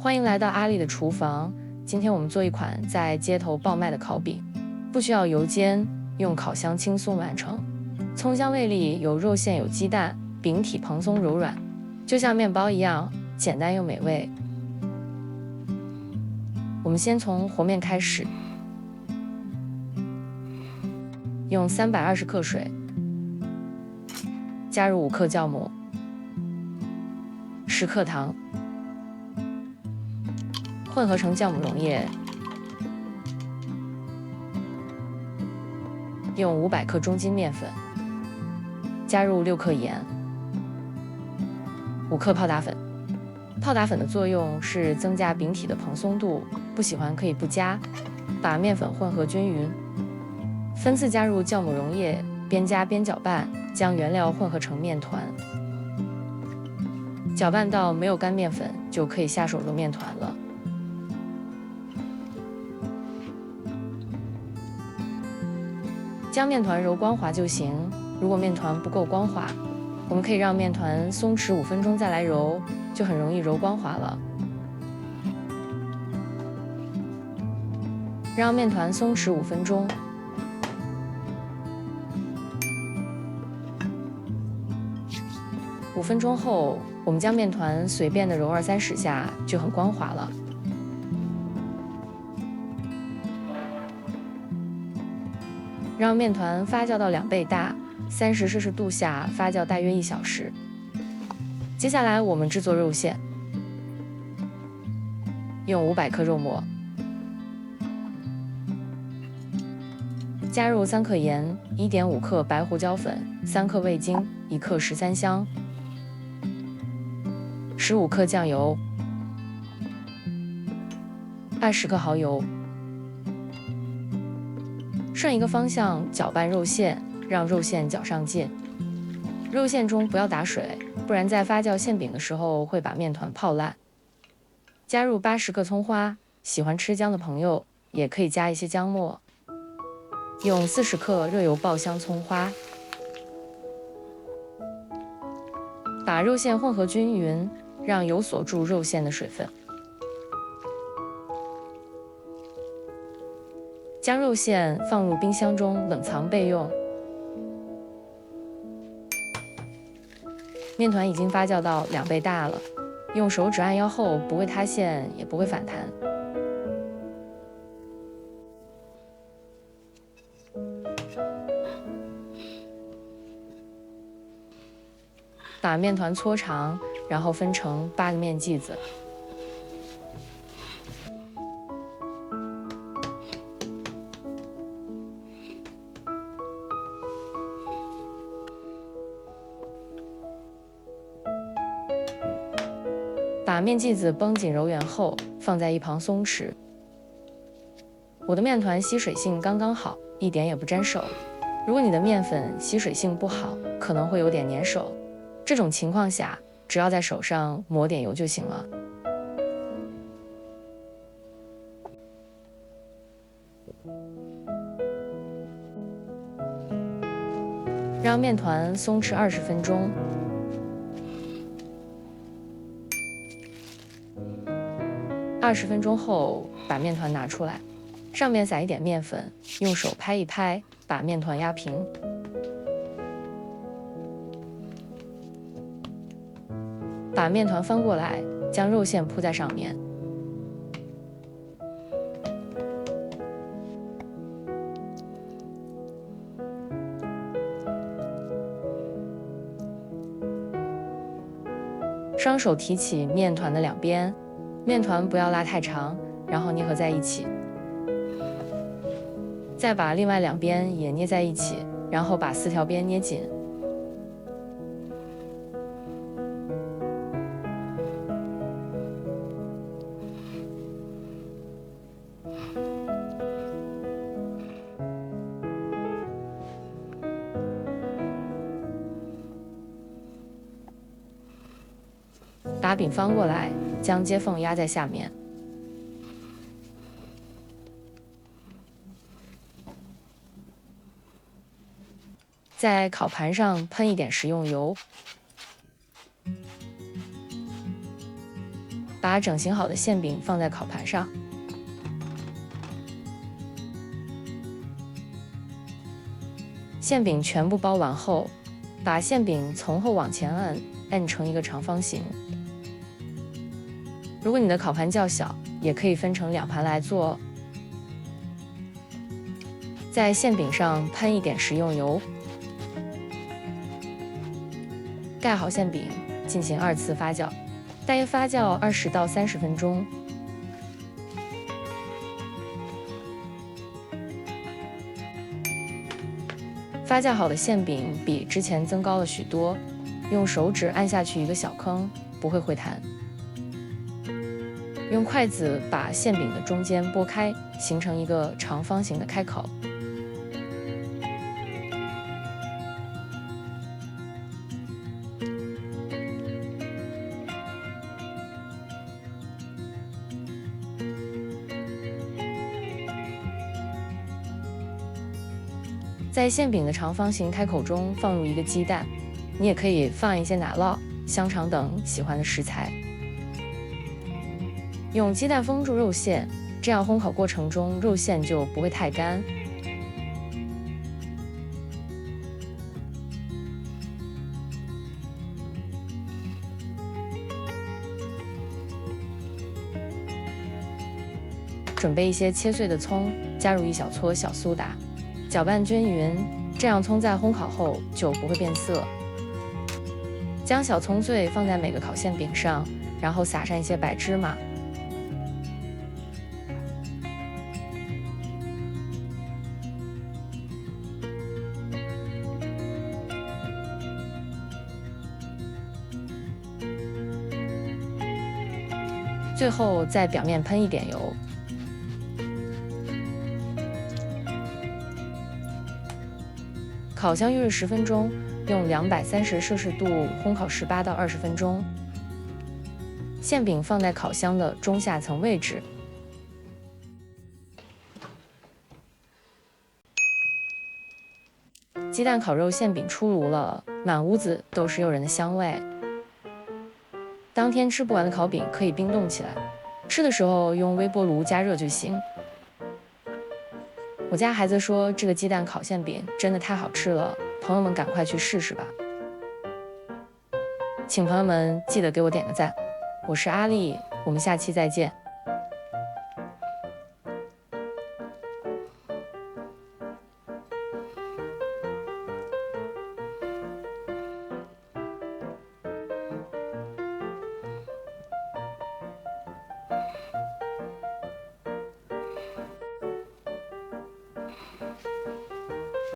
欢迎来到阿丽的厨房。今天我们做一款在街头爆卖的烤饼，不需要油煎，用烤箱轻松完成。葱香味里有肉馅有鸡蛋，饼体蓬松柔软，就像面包一样简单又美味。我们先从和面开始，用320克水，加入5克酵母、10克糖，混合成酵母溶液，用500克中筋面粉，加入6克盐、5克泡打粉。泡打粉的作用是增加饼体的蓬松度，不喜欢可以不加。把面粉混合均匀，分次加入酵母溶液，边加边搅拌，将原料混合成面团。搅拌到没有干面粉，就可以下手揉面团了。将面团揉光滑就行，如果面团不够光滑，我们可以让面团松弛5分钟再来揉，就很容易揉光滑了。让面团松弛5分钟。5分钟后，我们将面团随便的揉20-30下，就很光滑了。让面团发酵到2倍大，30摄氏度下发酵大约1小时。接下来我们制作肉馅，用500克肉末，加入3克盐、1.5克白胡椒粉、3克味精、1克13香、15克酱油、20克蚝油。顺一个方向搅拌肉馅，让肉馅搅上劲。肉馅中不要打水，不然在发酵馅饼的时候会把面团泡烂。加入80克葱花，喜欢吃姜的朋友也可以加一些姜末。用40克热油爆香葱花，把肉馅混合均匀，让油锁住肉馅的水分。将肉馅放入冰箱中冷藏备用。面团已经发酵到2倍大了，用手指按压后不会塌陷，也不会反弹。把面团搓长，然后分成8个面剂子。把面剂子绷紧揉圆后，放在一旁松弛。我的面团吸水性刚刚好，一点也不粘手。如果你的面粉吸水性不好，可能会有点粘手。这种情况下，只要在手上抹点油就行了。让面团松弛20分钟。20分钟后，把面团拿出来，上面撒一点面粉，用手拍一拍，把面团压平。把面团翻过来，将肉馅铺在上面。双手提起面团的两边，面团不要拉太长，然后捏合在一起。再把另外2边也捏在一起，然后把4条边捏紧。把饼翻过来，将接缝压在下面。在烤盘上喷一点食用油，把整形好的馅饼放在烤盘上，馅饼全部包完后，把馅饼从后往前摁成一个长方形。如果你的烤盘较小，也可以分成2盘来做。在馅饼上喷一点食用油，盖好馅饼，进行2次发酵，大约发酵20到30分钟。发酵好的馅饼比之前增高了许多，用手指按下去一个小坑，不会回弹。用筷子把馅饼的中间拨开，形成一个长方形的开口。在馅饼的长方形开口中放入一个鸡蛋，你也可以放一些奶酪、香肠等喜欢的食材。用鸡蛋封住肉馅，这样烘烤过程中肉馅就不会太干。准备一些切碎的葱，加入1小撮小苏打，搅拌均匀，这样葱在烘烤后就不会变色。将小葱碎放在每个烤馅饼上，然后撒上一些白芝麻。最后在表面喷一点油。烤箱预热10分钟，用230摄氏度烘烤18到20分钟。馅饼放在烤箱的中下层位置。鸡蛋烤肉馅饼出炉了，满屋子都是诱人的香味。当天吃不完的烤饼可以冰冻起来，吃的时候用微波炉加热就行。我家孩子说这个鸡蛋烤馅饼真的太好吃了，朋友们赶快去试试吧。请朋友们记得给我点个赞，我是阿丽，我们下期再见。